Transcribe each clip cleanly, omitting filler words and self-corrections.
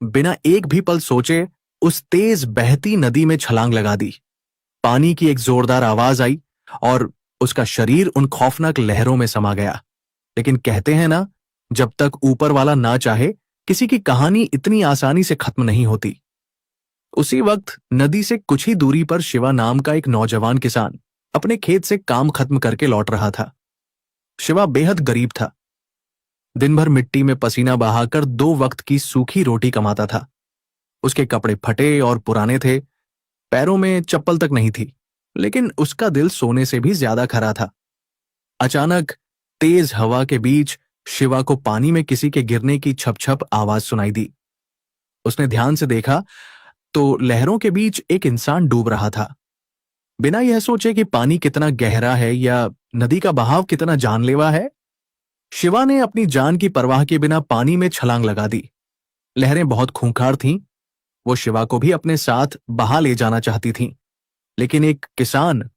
बिना एक भी पल सोचे उस तेज बहती नदी में छलांग लगा दी। पानी की एक जोरदार आवाज आई और उसका शरीर उन खौफनाक लहरों में समा गया। लेकिन कहते हैं ना, जब तक ऊपर वाला ना चाहे, किसी की कहानी इतनी आसानी से खत्म नहीं होती। उसी वक्त नदी से कुछ ही दूरी पर शिवा नाम का एक नौजवान किसान अपने खेत से काम खत्म करके लौट रहा था। शिवा बेहद गरीब था। दिन भर मिट्टी में पसीना बहाकर 2 वक्त की सूखी रोटी कमाता था। उसके कपड़े फटे और पुराने थे, पैरों में चप्पल तक नहीं थी, लेकिन उसका दिल सोने से भी ज्यादा खरा था। अचानक तेज हवा के बीच शिवा को पानी में किसी के गिरने की छप छप आवाज सुनाई दी। उसने ध्यान से देखा तो लहरों के बीच एक इंसान डूब रहा था। बिना यह सोचे कि पानी कितना गहरा है या नदी का बहाव कितना जानलेवा है, शिवा ने अपनी जान की परवाह के बिना पानी में छलांग लगा दी। लहरें बहुत खूंखार थीं। वो शिवा को भी अपने साथ बहा ले जाना चाहती थीं, लेकिन एक किसान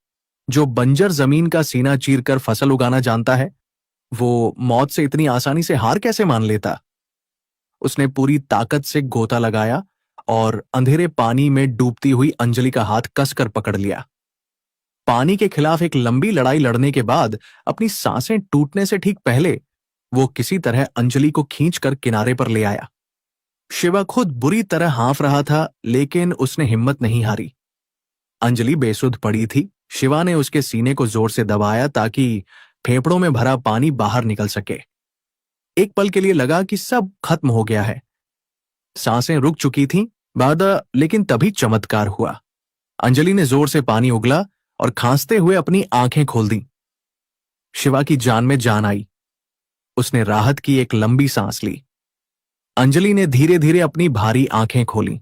जो बंजर जमीन का सीना चीरकर फसल उगाना जानता है, वो मौत से इतनी आसानी से हार कैसे मान लेता। उसने पूरी ताकत से गोता लगाया और अंधेरे पानी में डूबती हुई अंजलि का हाथ कसकर पकड़ लिया। पानी के खिलाफ एक लंबी लड़ाई लड़ने के बाद अपनी सांसें टूटने से ठीक पहले वो किसी तरह अंजलि को खींचकर किनारे पर ले आया। शिवा खुद बुरी तरह हाँफ रहा था, लेकिन उसने हिम्मत नहीं हारी। अंजलि बेसुध पड़ी थी। शिवा ने उसके सीने को जोर से दबाया ताकि फेफड़ों में भरा पानी बाहर निकल सके। एक पल के लिए लगा कि सब खत्म हो गया है। सांसें रुक चुकी थीं, लेकिन तभी चमत्कार हुआ। अंजलि ने जोर से पानी उगला और खांसते हुए अपनी आंखें खोल दी। शिवा की जान में जान आई। उसने राहत की एक लंबी सांस ली। अंजलि ने धीरे धीरे अपनी भारी आंखें खोली।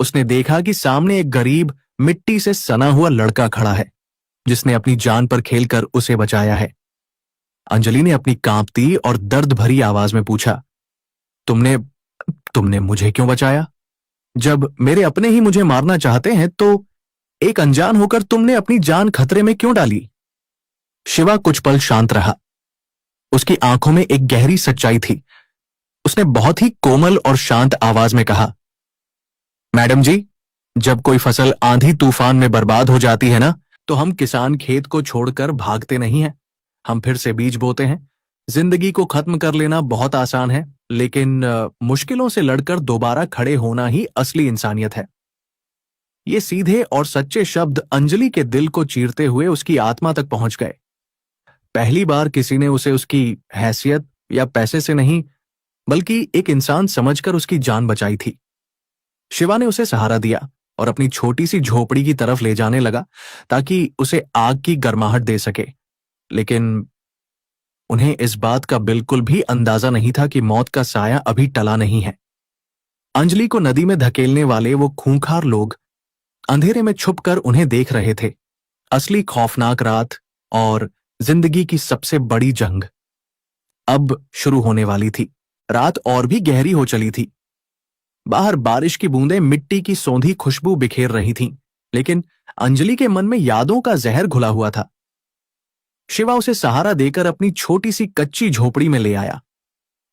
उसने देखा कि सामने एक गरीब मिट्टी से सना हुआ लड़का खड़ा है, जिसने अपनी जान पर खेलकर उसे बचाया है। अंजलि ने अपनी कांपती और दर्द भरी आवाज में पूछा, तुमने तुमने मुझे क्यों बचाया? जब मेरे अपने ही मुझे मारना चाहते हैं तो एक अनजान होकर तुमने अपनी जान खतरे में क्यों डाली? शिवा कुछ पल शांत रहा। उसकी आंखों में एक गहरी सच्चाई थी। उसने बहुत ही कोमल और शांत आवाज में कहा, मैडम जी, जब कोई फसल आंधी तूफान में बर्बाद हो जाती है ना, तो हम किसान खेत को छोड़कर भागते नहीं हैं। हम फिर से बीज बोते हैं। जिंदगी को खत्म कर लेना बहुत आसान है, लेकिन मुश्किलों से लड़कर दोबारा खड़े होना ही असली इंसानियत है। ये सीधे और सच्चे शब्द अंजलि के दिल को चीरते हुए उसकी आत्मा तक पहुंच गए। पहली बार किसी ने उसे उसकी हैसियत या पैसे से नहीं, बल्कि एक इंसान समझकर उसकी जान बचाई थी। शिवा ने उसे सहारा दिया और अपनी छोटी सी झोपड़ी की तरफ ले जाने लगा ताकि उसे आग की गर्माहट दे सके। लेकिन उन्हें इस बात का बिल्कुल भी अंदाजा नहीं था कि मौत का साया अभी टला नहीं है। अंजलि को नदी में धकेलने वाले वो खूंखार लोग अंधेरे में छुपकर उन्हें देख रहे थे। असली खौफनाक रात और जिंदगी की सबसे बड़ी जंग अब शुरू होने वाली थी। रात और भी गहरी हो चली थी। बाहर बारिश की बूंदें मिट्टी की सौंधी खुशबू बिखेर रही थीं, लेकिन अंजलि के मन में यादों का जहर घुला हुआ था। शिवा उसे सहारा देकर अपनी छोटी सी कच्ची झोपड़ी में ले आया।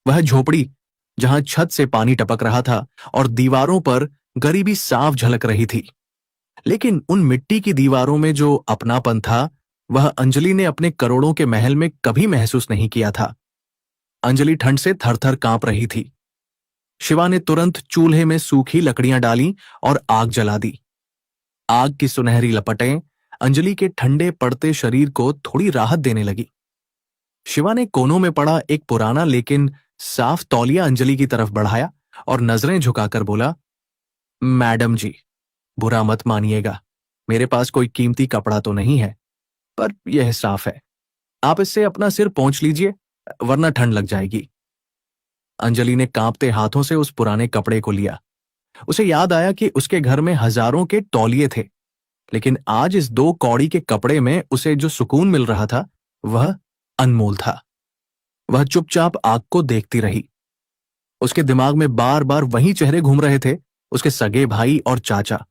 वह झोपड़ी जहां छत से पानी टपक रहा था और दीवारों पर गरीबी साफ झलक रही थी, लेकिन उन मिट्टी की दीवारों में जो अपनापन था, वह अंजलि ने अपने करोड़ों के महल में कभी महसूस नहीं किया था। अंजलि ठंड से थरथर कांप रही थी। शिवा ने तुरंत चूल्हे में सूखी लकड़ियां डाली और आग जला दी। आग की सुनहरी लपटें अंजलि के ठंडे पड़ते शरीर को थोड़ी राहत देने लगी। शिवा ने कोनों में पड़ा एक पुराना लेकिन साफ तौलिया अंजलि की तरफ बढ़ाया और नजरें झुकाकर बोला, मैडम जी, बुरा मत मानिएगा, मेरे पास कोई कीमती कपड़ा तो नहीं है, पर यह साफ है। आप इससे अपना सिर पोंछ लीजिए, वरना ठंड लग जाएगी। अंजलि ने कांपते हाथों से उस पुराने कपड़े को लिया। उसे याद आया कि उसके घर में हजारों के तौलिए थे, लेकिन आज इस 2 कौड़ी के कपड़े में उसे जो सुकून मिल रहा था, वह अनमोल था। वह चुपचाप आग को देखती रही। उसके दिमाग में बार बार वही चेहरे घूम रहे थे, उसके सगे भाई और चाचा,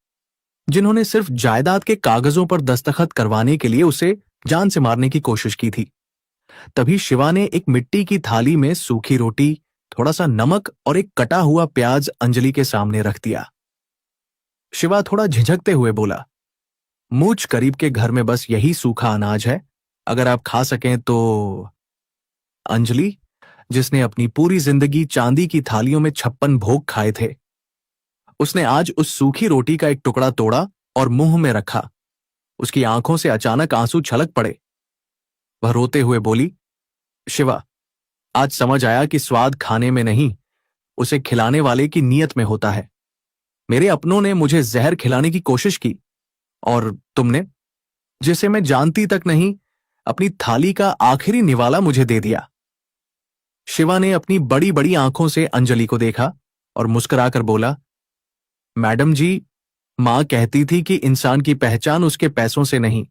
जिन्होंने सिर्फ जायदाद के कागजों पर दस्तखत करवाने के लिए उसे जान से मारने की कोशिश की थी। तभी शिवा ने एक मिट्टी की थाली में सूखी रोटी, थोड़ा सा नमक और एक कटा हुआ प्याज अंजलि के सामने रख दिया। शिवा थोड़ा झिझकते हुए बोला, मूछ करीब के घर में बस यही सूखा अनाज है, अगर आप खा सकें तो। अंजलि, जिसने अपनी पूरी जिंदगी चांदी की थालियों में 56 भोग खाए थे, उसने आज उस सूखी रोटी का एक टुकड़ा तोड़ा और मुंह में रखा। उसकी आंखों से अचानक आंसू छलक पड़े। वह रोते हुए बोली, शिवा, आज समझ आया कि स्वाद खाने में नहीं, उसे खिलाने वाले की नीयत में होता है। मेरे अपनों ने मुझे जहर खिलाने की कोशिश की, और तुमने, जिसे मैं जानती तक नहीं, अपनी थाली का आखिरी निवाला मुझे दे दिया। शिवा ने अपनी बड़ी बड़ी आंखों से अंजलि को देखा और मुस्कुराकर बोला, मैडम जी, मां कहती थी कि इंसान की पहचान उसके पैसों से नहीं,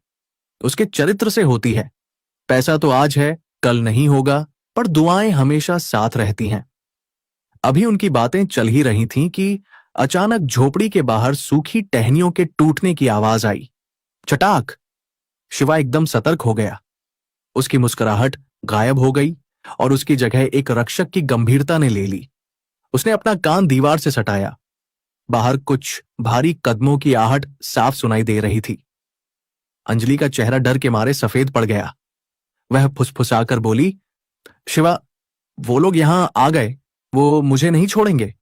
उसके चरित्र से होती है। पैसा तो आज है, कल नहीं होगा, पर दुआएं हमेशा साथ रहती हैं। अभी उनकी बातें चल ही रही थीं कि अचानक झोपड़ी के बाहर सूखी टहनियों के टूटने की आवाज आई। चटाक! शिवा एकदम सतर्क हो गया। उसकी मुस्कुराहट गायब हो गई और उसकी जगह एक रक्षक की गंभीरता ने ले ली। उसने अपना कान दीवार से सटाया। बाहर कुछ भारी कदमों की आहट साफ सुनाई दे रही थी। अंजलि का चेहरा डर के मारे सफेद पड़ गया। वह फुसफुसाकर बोली, शिवा, वो लोग यहां आ गए, वो मुझे नहीं छोड़ेंगे।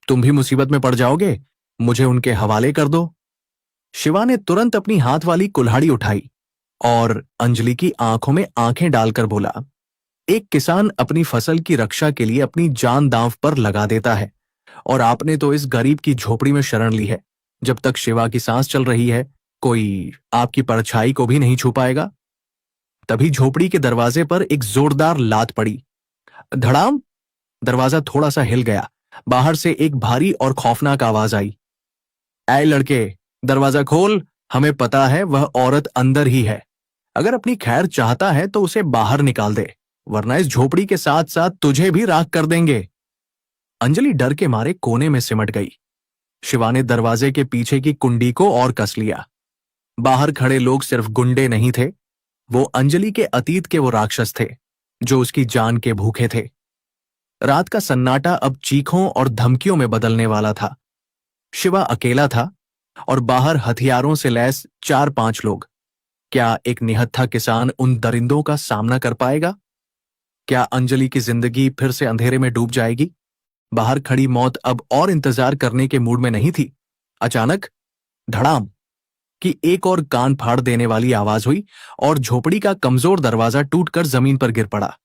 तुम भी मुसीबत में पड़ जाओगे, मुझे उनके हवाले कर दो। शिवा ने तुरंत अपनी हाथ वाली कुल्हाड़ी उठाई और अंजलि की आंखों में आंखें डालकर बोला, एक किसान अपनी फसल की रक्षा के लिए अपनी जान दांव पर लगा देता है, और आपने तो इस गरीब की झोपड़ी में शरण ली है। जब तक शिवा की सांस चल रही है, कोई आपकी परछाई को भी नहीं छू पाएगा। तभी झोपड़ी के दरवाजे पर एक जोरदार लात पड़ी। धड़ाम! दरवाजा थोड़ा सा हिल गया। बाहर से एक भारी और खौफनाक आवाज आई, ऐ लड़के, दरवाजा खोल, हमें पता है वह औरत अंदर ही है। अगर अपनी खैर चाहता है तो उसे बाहर निकाल दे, वरना इस झोपड़ी के साथ साथ तुझे भी राख कर देंगे। अंजलि डर के मारे कोने में सिमट गई। शिवा ने दरवाजे के पीछे की कुंडी को और कस लिया। बाहर खड़े लोग सिर्फ गुंडे नहीं थे, वो अंजलि के अतीत के वो राक्षस थे जो उसकी जान के भूखे थे। रात का सन्नाटा अब चीखों और धमकियों में बदलने वाला था। शिवा अकेला था और बाहर हथियारों से लैस 4-5 लोग। क्या एक निहत्था किसान उन दरिंदों का सामना कर पाएगा? क्या अंजलि की जिंदगी फिर से अंधेरे में डूब जाएगी? बाहर खड़ी मौत अब और इंतजार करने के मूड में नहीं थी। अचानक धड़ाम की एक और कान फाड़ देने वाली आवाज हुई और झोपड़ी का कमजोर दरवाजा टूटकर जमीन पर गिर पड़ा।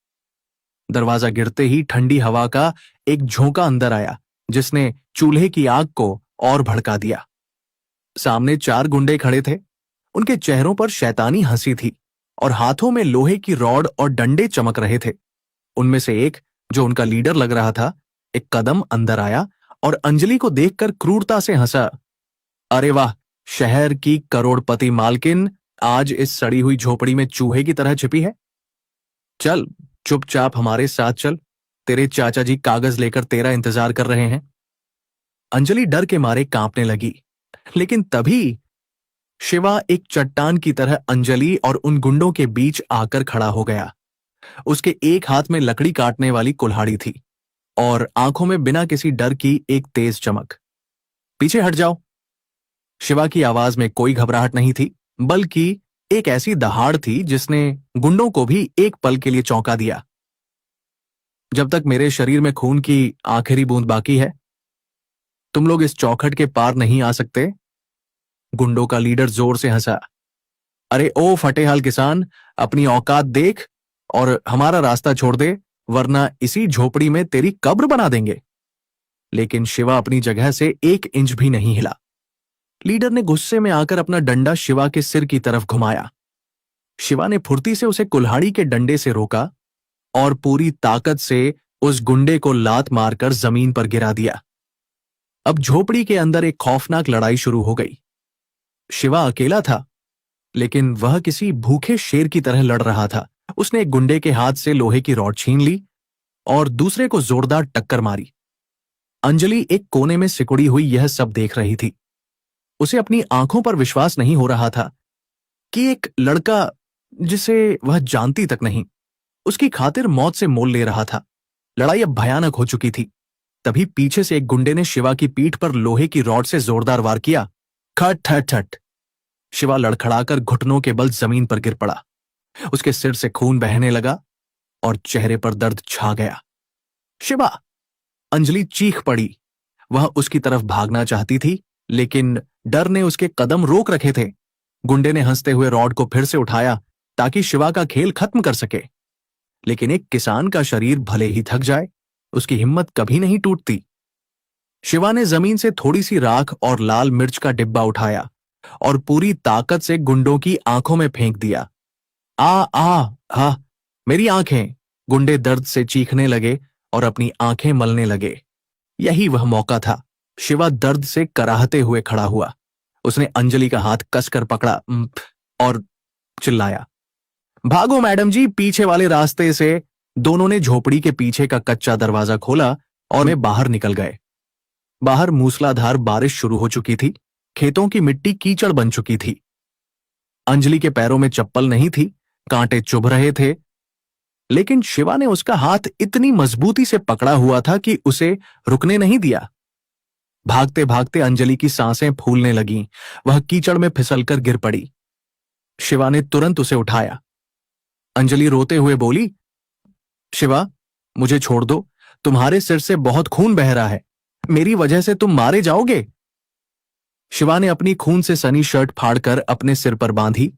दरवाजा गिरते ही ठंडी हवा का एक झोंका अंदर आया, जिसने चूल्हे की आग को और भड़का दिया। सामने 4 गुंडे खड़े थे। उनके चेहरों पर शैतानी हंसी थी और हाथों में लोहे की रॉड और डंडे चमक रहे थे। उनमें से एक, जो उनका लीडर लग रहा था, एक कदम अंदर आया और अंजलि को देखकर क्रूरता से हंसा। अरे वाह, शहर की करोड़पति मालकिन आज इस सड़ी हुई झोपड़ी में चूहे की तरह छिपी है। चल, चुपचाप हमारे साथ चल, तेरे चाचा जी कागज लेकर तेरा इंतजार कर रहे हैं। अंजलि डर के मारे कांपने लगी, लेकिन तभी शिवा एक चट्टान की तरह अंजलि और उन गुंडों के बीच आकर खड़ा हो गया। उसके एक हाथ में लकड़ी काटने वाली कुल्हाड़ी थी और आंखों में बिना किसी डर की एक तेज चमक। पीछे हट जाओ। शिवा की आवाज में कोई घबराहट नहीं थी, बल्कि एक ऐसी दहाड़ थी जिसने गुंडों को भी एक पल के लिए चौंका दिया। जब तक मेरे शरीर में खून की आखिरी बूंद बाकी है, तुम लोग इस चौखट के पार नहीं आ सकते। गुंडों का लीडर जोर से हंसा। अरे ओ फटेहाल किसान, अपनी औकात देख और हमारा रास्ता छोड़ दे, वरना इसी झोपड़ी में तेरी कब्र बना देंगे। लेकिन शिवा अपनी जगह से 1 इंच भी नहीं हिला। लीडर ने गुस्से में आकर अपना डंडा शिवा के सिर की तरफ घुमाया। शिवा ने फुर्ती से उसे कुल्हाड़ी के डंडे से रोका और पूरी ताकत से उस गुंडे को लात मारकर जमीन पर गिरा दिया। अब झोपड़ी के अंदर एक खौफनाक लड़ाई शुरू हो गई। शिवा अकेला था, लेकिन वह किसी भूखे शेर की तरह लड़ रहा था। उसने एक गुंडे के हाथ से लोहे की रॉड छीन ली और दूसरे को जोरदार टक्कर मारी। अंजलि एक कोने में सिकुड़ी हुई यह सब देख रही थी। उसे अपनी आंखों पर विश्वास नहीं हो रहा था कि एक लड़का, जिसे वह जानती तक नहीं, उसकी खातिर मौत से मोल ले रहा था। लड़ाई अब भयानक हो चुकी थी। तभी पीछे से एक गुंडे ने शिवा की पीठ पर लोहे की रॉड से जोरदार वार किया। खट खट खट। शिवा लड़खड़ाकर घुटनों के बल जमीन पर गिर पड़ा। उसके सिर से खून बहने लगा और चेहरे पर दर्द छा गया। शिवा! अंजलि चीख पड़ी। वह उसकी तरफ भागना चाहती थी, लेकिन डर ने उसके कदम रोक रखे थे। गुंडे ने हंसते हुए रॉड को फिर से उठाया ताकि शिवा का खेल खत्म कर सके। लेकिन एक किसान का शरीर भले ही थक जाए, उसकी हिम्मत कभी नहीं टूटती। शिवा ने जमीन से थोड़ी सी राख और लाल मिर्च का डिब्बा उठाया और पूरी ताकत से गुंडों की आंखों में फेंक दिया। आ आ हा, मेरी आंखें! गुंडे दर्द से चीखने लगे और अपनी आंखें मलने लगे। यही वह मौका था। शिवा दर्द से कराहते हुए खड़ा हुआ। उसने अंजलि का हाथ कसकर पकड़ा और चिल्लाया, भागो मैडम जी, पीछे वाले रास्ते से। दोनों ने झोपड़ी के पीछे का कच्चा दरवाजा खोला और वे बाहर निकल गए। बाहर मूसलाधार बारिश शुरू हो चुकी थी। खेतों की मिट्टी कीचड़ बन चुकी थी। अंजलि के पैरों में चप्पल नहीं थी, कांटे चुभ रहे थे, लेकिन शिवा ने उसका हाथ इतनी मजबूती से पकड़ा हुआ था कि उसे रुकने नहीं दिया। भागते भागते अंजलि की सांसें फूलने लगीं। वह कीचड़ में फिसलकर गिर पड़ी। शिवा ने तुरंत उसे उठाया। अंजलि रोते हुए बोली, शिवा, मुझे छोड़ दो। तुम्हारे सिर से बहुत खून बह रहा है। मेरी वजह से तुम मारे जाओगे। शिवा ने अपनी खून से सनी शर्ट फाड़कर अपने सिर पर बांधी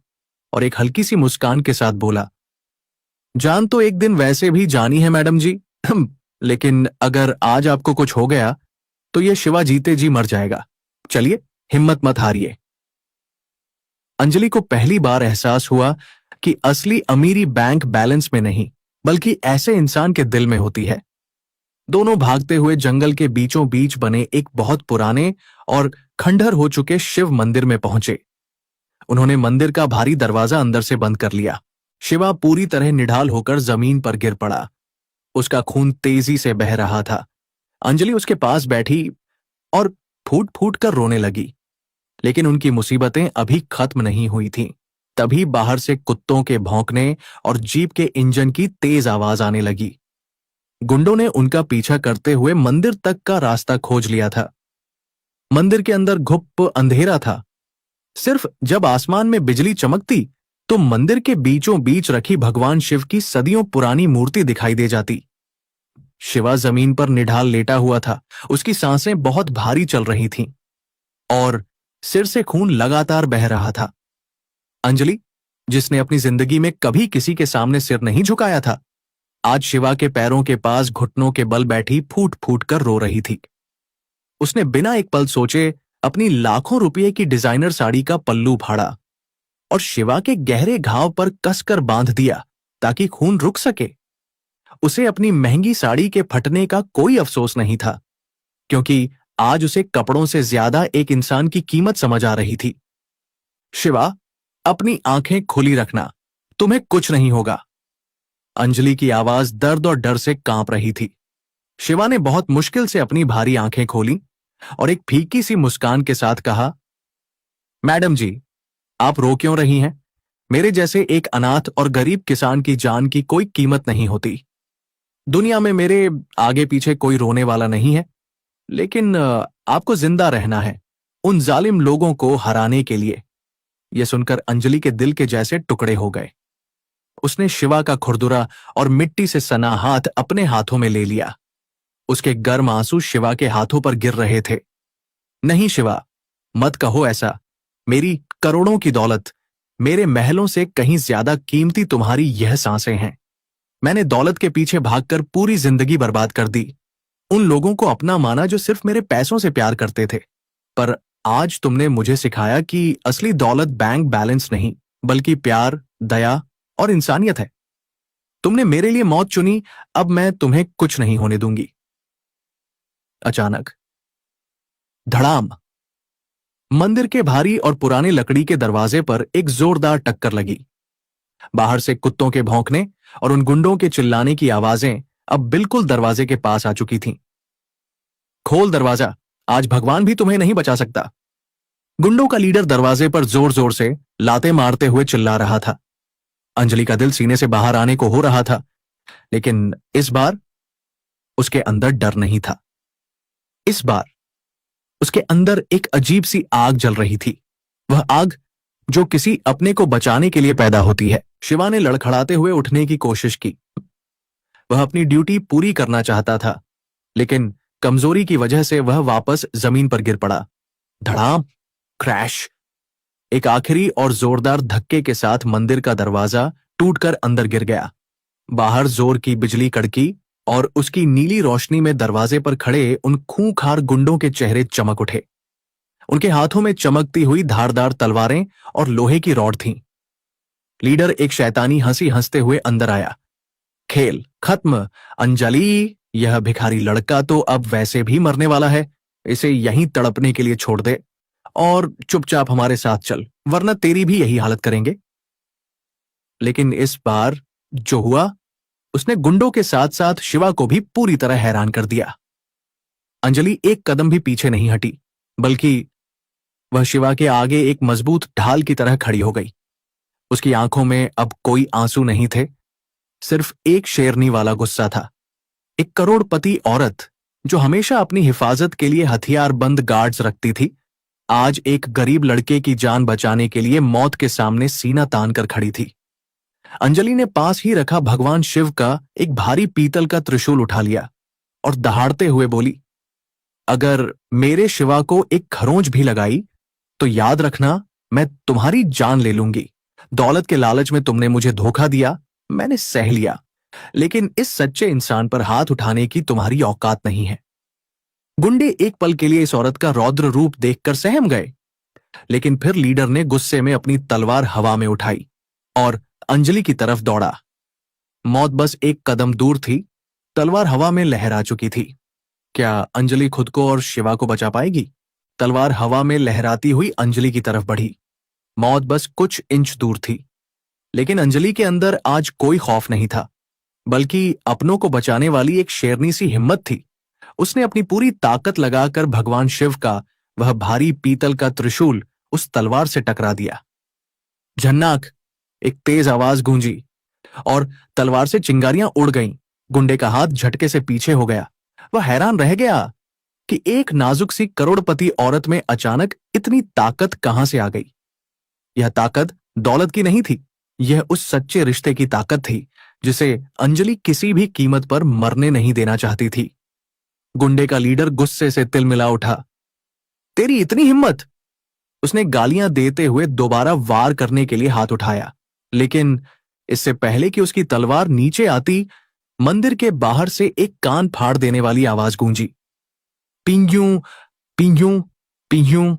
और एक हल्की सी मुस्कान के साथ बोला, जान तो एक दिन वैसे भी जानी है मैडम जी, लेकिन अगर आज आपको कुछ हो गया तो यह शिवा जीते जी मर जाएगा। चलिए, हिम्मत मत हारिए। अंजलि को पहली बार एहसास हुआ कि असली अमीरी बैंक बैलेंस में नहीं, बल्कि ऐसे इंसान के दिल में होती है। दोनों भागते हुए जंगल के बीचों बीच बने एक बहुत पुराने और खंडहर हो चुके शिव मंदिर में पहुंचे। उन्होंने मंदिर का भारी दरवाजा अंदर से बंद कर लिया। शिवा पूरी तरह निढाल होकर जमीन पर गिर पड़ा। उसका खून तेजी से बह रहा था। अंजलि उसके पास बैठी और फूट फूट कर रोने लगी, लेकिन उनकी मुसीबतें अभी खत्म नहीं हुई थीं। तभी बाहर से कुत्तों के भौंकने और जीप के इंजन की तेज आवाज आने लगी। गुंडों ने उनका पीछा करते हुए मंदिर तक का रास्ता खोज लिया था। मंदिर के अंदर घुप अंधेरा था। सिर्फ जब आसमान में बिजली चमकती तो मंदिर के बीचों बीच रखी भगवान शिव की सदियों पुरानी मूर्ति दिखाई दे जाती। शिवा जमीन पर निढाल लेटा हुआ था। उसकी सांसें बहुत भारी चल रही थीं और सिर से खून लगातार बह रहा था। अंजलि, जिसने अपनी जिंदगी में कभी किसी के सामने सिर नहीं झुकाया था, आज शिवा के पैरों के पास घुटनों के बल बैठी फूट फूट कर रो रही थी। उसने बिना एक पल सोचे अपनी लाखों रुपए की डिजाइनर साड़ी का पल्लू फाड़ा और शिवा के गहरे घाव पर कसकर बांध दिया ताकि खून रुक सके। उसे अपनी महंगी साड़ी के फटने का कोई अफसोस नहीं था, क्योंकि आज उसे कपड़ों से ज्यादा एक इंसान की कीमत समझ आ रही थी। शिवा, अपनी आंखें खुली रखना, तुम्हें कुछ नहीं होगा। अंजलि की आवाज दर्द और डर से कांप रही थी। शिवा ने बहुत मुश्किल से अपनी भारी आंखें खोली और एक फीकी सी मुस्कान के साथ कहा, मैडम जी, आप रो क्यों रही हैं? मेरे जैसे एक अनाथ और गरीब किसान की जान की कोई कीमत नहीं होती। दुनिया में मेरे आगे पीछे कोई रोने वाला नहीं है, लेकिन आपको जिंदा रहना है उन जालिम लोगों को हराने के लिए। यह सुनकर अंजलि के दिल के जैसे टुकड़े हो गए। उसने शिवा का खुरदुरा और मिट्टी से सना हाथ अपने हाथों में ले लिया। उसके गर्म आंसू शिवा के हाथों पर गिर रहे थे। नहीं शिवा, मत कहो ऐसा। मेरी करोड़ों की दौलत, मेरे महलों से कहीं ज्यादा कीमती तुम्हारी यह सांसें हैं। मैंने दौलत के पीछे भागकर पूरी जिंदगी बर्बाद कर दी। उन लोगों को अपना माना जो सिर्फ मेरे पैसों से प्यार करते थे। पर आज तुमने मुझे सिखाया कि असली दौलत बैंक बैलेंस नहीं, बल्कि प्यार, दया और इंसानियत है। तुमने मेरे लिए मौत चुनी, अब मैं तुम्हें कुछ नहीं होने दूंगी। अचानक धड़ाम! मंदिर के भारी और पुराने लकड़ी के दरवाजे पर एक जोरदार टक्कर लगी। बाहर से कुत्तों के भौंकने और उन गुंडों के चिल्लाने की आवाजें अब बिल्कुल दरवाजे के पास आ चुकी थीं। खोल दरवाजा, आज भगवान भी तुम्हें नहीं बचा सकता। गुंडों का लीडर दरवाजे पर जोर जोर से लाते मारते हुए चिल्ला रहा था। अंजलि का दिल सीने से बाहर आने को हो रहा था, लेकिन इस बार उसके अंदर डर नहीं था। इस बार उसके अंदर एक अजीब सी आग जल रही थी, वह आग जो किसी अपने को बचाने के लिए पैदा होती है। शिवा ने लड़खड़ाते हुए उठने की कोशिश की। वह अपनी ड्यूटी पूरी करना चाहता था, लेकिन कमजोरी की वजह से वह वापस जमीन पर गिर पड़ा। धड़ाम, क्रैश। एक आखिरी और जोरदार धक्के के साथ मंदिर का दरवाजा टूटकर अंदर गिर गया। बाहर जोर की बिजली कड़की और उसकी नीली रोशनी में दरवाजे पर खड़े उन खूंखार गुंडों के चेहरे चमक उठे। उनके हाथों में चमकती हुई धारदार तलवारें और लोहे की रॉड थीं। लीडर एक शैतानी हंसी हंसते हुए अंदर आया। खेल खत्म अंजलि, यह भिखारी लड़का तो अब वैसे भी मरने वाला है, इसे यहीं तड़पने के लिए छोड़ दे और चुपचाप हमारे साथ चल, वरना तेरी भी यही हालत करेंगे। लेकिन इस बार जो हुआ, उसने गुंडों के साथ साथ शिवा को भी पूरी तरह हैरान कर दिया। अंजलि एक कदम भी पीछे नहीं हटी, बल्कि वह शिवा के आगे एक मजबूत ढाल की तरह खड़ी हो गई। उसकी आंखों में अब कोई आंसू नहीं थे, सिर्फ एक शेरनी वाला गुस्सा था। एक करोड़पति औरत जो हमेशा अपनी हिफाजत के लिए हथियारबंद गार्ड्स रखती थी, आज एक गरीब लड़के की जान बचाने के लिए मौत के सामने सीना तान कर खड़ी थी। अंजलि ने पास ही रखा भगवान शिव का एक भारी पीतल का त्रिशूल उठा लिया और दहाड़ते हुए बोली, अगर मेरे शिवा को एक खरोंच भी लगाई तो याद रखना, मैं तुम्हारी जान ले लूंगी। दौलत के लालच में तुमने मुझे धोखा दिया, मैंने सह लिया, लेकिन इस सच्चे इंसान पर हाथ उठाने की तुम्हारी औकात नहीं है। गुंडे एक पल के लिए इस औरत का रौद्र रूप देखकर सहम गए, लेकिन फिर लीडर ने गुस्से में अपनी तलवार हवा में उठाई और अंजलि की तरफ दौड़ा। मौत बस एक कदम दूर थी, तलवार हवा में लहरा चुकी थी। क्या अंजलि खुद को और शिवा को बचा पाएगी? तलवार हवा में लहराती हुई अंजलि की तरफ बढ़ी। मौत बस कुछ इंच दूर थी, लेकिन अंजलि के अंदर आज कोई खौफ नहीं था, बल्कि अपनों को बचाने वाली एक शेरनी सी हिम्मत थी। उसने अपनी पूरी ताकत लगाकर भगवान शिव का वह भारी पीतल का त्रिशूल उस तलवार से टकरा दिया। झन्नाक, एक तेज आवाज गूंजी और तलवार से चिंगारियां उड़ गईं। गुंडे का हाथ झटके से पीछे हो गया। वह हैरान रह गया कि एक नाजुक सी करोड़पति औरत में अचानक इतनी ताकत कहां से आ गई। यह ताकत दौलत की नहीं थी, यह उस सच्चे रिश्ते की ताकत थी जिसे अंजलि किसी भी कीमत पर मरने नहीं देना चाहती थी। गुंडे का लीडर गुस्से से तिलमिला उठा। तेरी इतनी हिम्मत! उसने गालियां देते हुए दोबारा वार करने के लिए हाथ उठाया, लेकिन इससे पहले कि उसकी तलवार नीचे आती, मंदिर के बाहर से एक कान फाड़ देने वाली आवाज गूंजी। पिंग्यूं, पिंग्यूं, पिंग्यूं।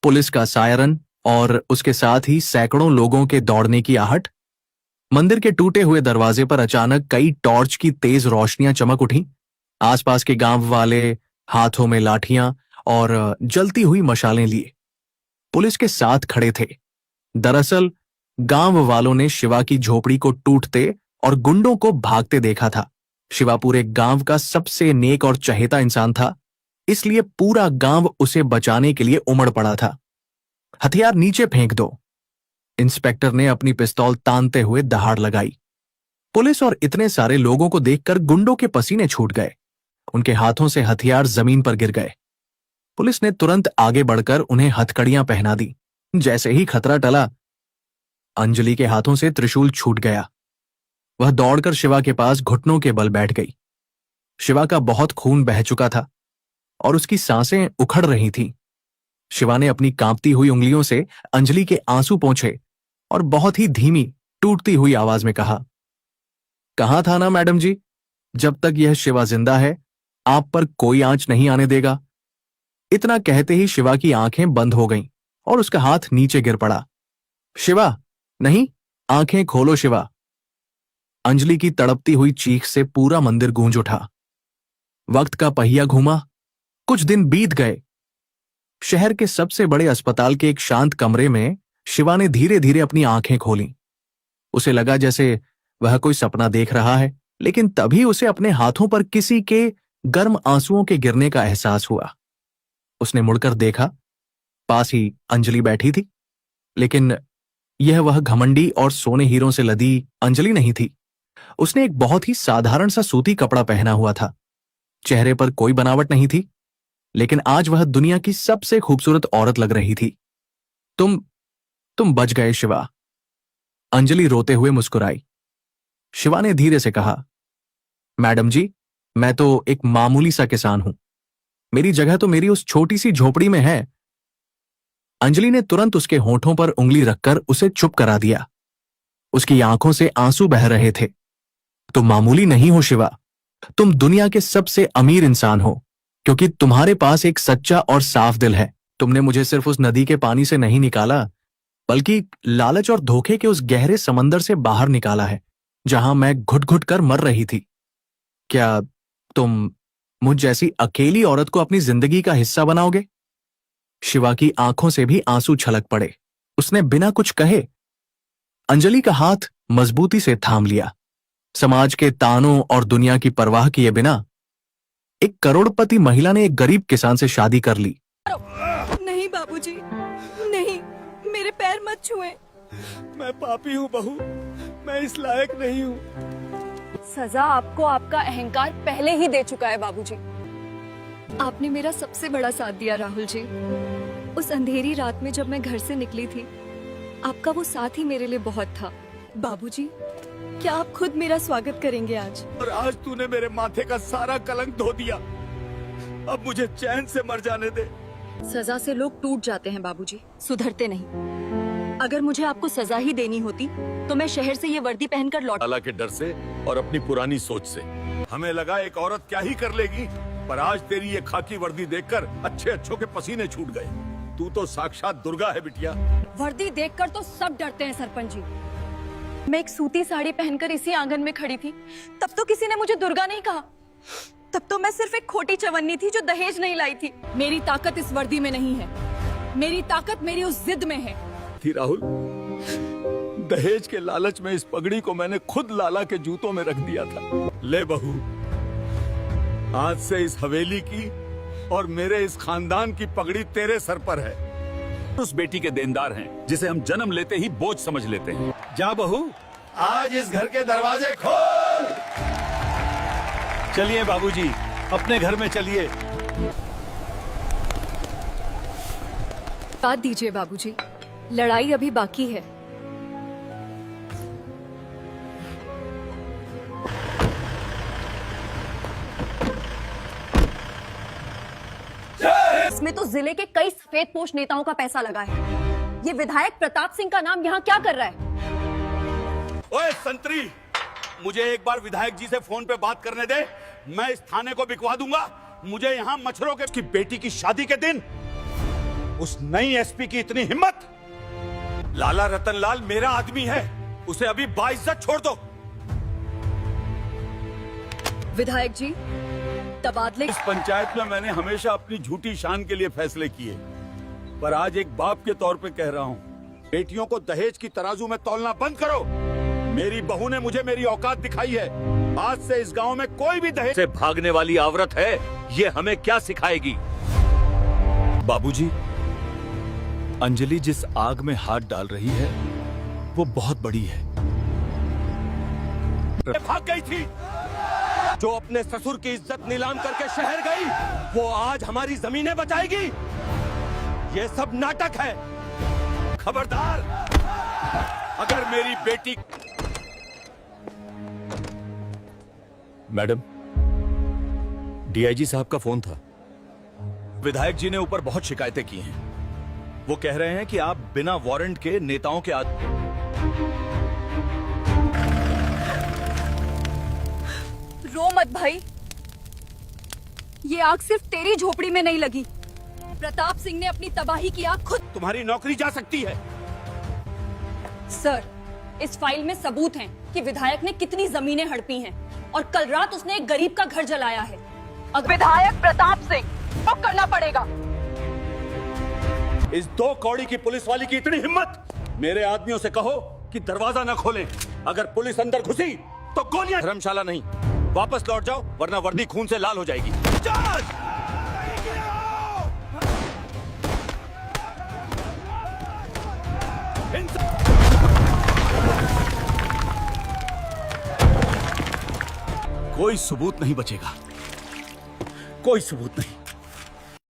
पुलिस का सायरन और उसके साथ ही सैकड़ों लोगों के दौड़ने की आहट। मंदिर के टूटे हुए दरवाजे पर अचानक कई टॉर्च की तेज रोशनियां चमक उठी। आसपास के गांव वाले हाथों में लाठियां और जलती हुई मशालें लिए पुलिस के साथ खड़े थे। दरअसल गांव वालों ने शिवा की झोपड़ी को टूटते और गुंडों को भागते देखा था। शिवा पूरे गांव का सबसे नेक और चहेता इंसान था, इसलिए पूरा गांव उसे बचाने के लिए उमड़ पड़ा था। हथियार नीचे फेंक दो, इंस्पेक्टर ने अपनी पिस्तौल तानते हुए दहाड़ लगाई। पुलिस और इतने सारे लोगों को देखकर गुंडों के पसीने छूट गए। उनके हाथों से हथियार जमीन पर गिर गए। पुलिस ने तुरंत आगे बढ़कर उन्हें हथकड़ियां पहना दी। जैसे ही खतरा टला, अंजलि के हाथों से त्रिशूल छूट गया। वह दौड़कर शिवा के पास घुटनों के बल बैठ गई। शिवा का बहुत खून बह चुका था और उसकी सांसें उखड़ रही थीं। शिवा ने अपनी कांपती हुई उंगलियों से अंजलि के आंसू पोंछे और बहुत ही धीमी, टूटती हुई आवाज में कहा, कहां था ना मैडम जी, जब तक यह शिवा जिंदा है आप पर कोई आंच नहीं आने देगा। इतना कहते ही शिवा की आंखें बंद हो गईं और उसका हाथ नीचे गिर पड़ा। शिवा, नहीं, आंखें खोलो शिवा। अंजलि की तड़पती हुई चीख से पूरा मंदिर गूंज उठा। वक्त का पहिया घूमा। कुछ दिन बीत गए। शहर के सबसे बड़े अस्पताल के एक शांत कमरे में शिवा ने धीरे धीरे अपनी आंखें खोलीं। उसे लगा जैसे वह कोई सपना देख रहा है, लेकिन तभी उसे अपने हाथों पर किसी के गर्म आंसुओं के गिरने का एहसास हुआ। उसने मुड़कर देखा, पास ही अंजलि बैठी थी, लेकिन यह वह घमंडी और सोने हीरों से लदी अंजलि नहीं थी। उसने एक बहुत ही साधारण सा सूती कपड़ा पहना हुआ था। चेहरे पर कोई बनावट नहीं थी, लेकिन आज वह दुनिया की सबसे खूबसूरत औरत लग रही थी। तुम बच गए शिवा। अंजलि रोते हुए मुस्कुराई। शिवा ने धीरे से कहा, मैडम जी, मैं तो एक मामूली सा किसान हूं। मेरी जगह तो मेरी उस छोटी सी झोपड़ी में है। अंजलि ने तुरंत उसके होठों पर उंगली रखकर उसे चुप करा दिया। उसकी आंखों से आंसू बह रहे थे। तुम मामूली नहीं हो शिवा, तुम दुनिया के सबसे अमीर इंसान हो, क्योंकि तुम्हारे पास एक सच्चा और साफ दिल है। तुमने मुझे सिर्फ उस नदी के पानी से नहीं निकाला, बल्कि लालच और धोखे के उस गहरे समंदर से बाहर निकाला है, जहां मैं घुट घुट कर मर रही थी। क्या तुम मुझ जैसी अकेली औरत को अपनी जिंदगी का हिस्सा बनाओगे? शिवा की आंखों से भी आंसू छलक पड़े। उसने बिना कुछ कहे अंजलि का हाथ मजबूती से थाम लिया। समाज के तानों और दुनिया की परवाह किए बिना एक करोड़पति महिला ने एक गरीब किसान से शादी कर ली। नहीं बाबूजी, नहीं, मेरे पैर मत छुए। मैं पापी हूँ बहू, मैं इस लायक नहीं हूँ। सजा आपको आपका अहंकार पहले ही दे चुका है बाबूजी। आपने मेरा सबसे बड़ा साथ दिया राहुल जी। उस अंधेरी रात में जब मैं घर से निकली थी, आपका वो साथ ही मेरे लिए बहुत था। बाबूजी, क्या आप खुद मेरा स्वागत करेंगे आज? और आज तूने मेरे माथे का सारा कलंक धो दिया। अब मुझे चैन से मर जाने दे। सजा से लोग टूट जाते हैं बाबूजी, सुधरते नहीं। अगर मुझे आपको सजा ही देनी होती तो मैं शहर से ये वर्दी पहनकर लौट। अल्लाह के डर से और अपनी पुरानी सोच से हमें लगा एक औरत क्या ही कर लेगी, पर आज तेरी ये खाकी वर्दी देखकर अच्छे अच्छों के पसीने छूट गए। तू तो साक्षात दुर्गा है बिटिया। वर्दी देखकर तो सब डरते हैं सरपंच जी। मैं एक सूती साड़ी पहनकर इसी आंगन में खड़ी थी, तब तो किसी ने मुझे दुर्गा नहीं कहा। तब तो मैं सिर्फ एक खोटी चवन्नी थी जो दहेज नहीं लाई थी। मेरी ताकत इस वर्दी में नहीं है, मेरी ताकत मेरी उस जिद में है। थी राहुल, दहेज के लालच में इस पगड़ी को मैंने खुद लाला के जूतों में रख दिया था। ले बहू, आज से इस हवेली की और मेरे इस खानदान की पगड़ी तेरे सर पर है। उस बेटी के देनदार हैं जिसे हम जन्म लेते ही बोझ समझ लेते हैं। जा बहू, आज इस घर के दरवाजे खोल। चलिए बाबूजी, अपने घर में चलिए। बात दीजिए बाबूजी, लड़ाई अभी बाकी है। इसमें तो जिले के कई सफेदपोश नेताओं का पैसा लगा है। ये विधायक प्रताप सिंह का नाम यहाँ क्या कर रहा है? ओए संतरी, मुझे एक बार विधायक जी से फोन पे बात करने दे। मैं इस थाने को बिकवा दूंगा। मुझे यहाँ मच्छरों के की बेटी की शादी के दिन उस नई एसपी की इतनी हिम्मत। लाला रतनलाल मेरा आदमी है, उसे अभी बाइज्जत छोड़ दो। विधायक जी, तबादले। इस पंचायत में मैंने हमेशा अपनी झूठी शान के लिए फैसले किए, पर आज एक बाप के तौर पे कह रहा हूँ, बेटियों को दहेज की तराजू में तौलना बंद करो। मेरी बहू ने मुझे मेरी औकात दिखाई है। आज से इस गांव में कोई भी दहेज से भागने वाली औरत है, ये हमें क्या सिखाएगी? बाबूजी, अंजलि जिस आग में हाथ डाल रही है वो बहुत बड़ी है। भाग गई थी, जो अपने ससुर की इज्जत नीलाम करके शहर गई, वो आज हमारी जमीनें बचाएगी। ये सब नाटक है। खबरदार, अगर मेरी बेटी। मैडम, डीआईजी साहब का फोन था। विधायक जी ने ऊपर बहुत शिकायतें की हैं। वो कह रहे हैं कि आप बिना वारंट के नेताओं के रो मत भाई, ये आग सिर्फ तेरी झोपड़ी में नहीं लगी। प्रताप सिंह ने अपनी तबाही की आग खुद। तुम्हारी नौकरी जा सकती है। सर, इस फाइल में सबूत हैं कि विधायक ने कितनी जमीनें हड़पी हैं और कल रात उसने एक गरीब का घर जलाया है। विधायक प्रताप सिंह को करना पड़ेगा। इस 2 कौड़ी की पुलिस वाली की इतनी हिम्मत। मेरे आदमियों से कहो कि दरवाजा न खोलें। अगर पुलिस अंदर घुसी तो गोलियां। धर्मशाला नहीं, वापस लौट जाओ, वरना वर्दी खून से लाल हो जाएगी। कोई सबूत नहीं बचेगा। कोई सबूत नहीं।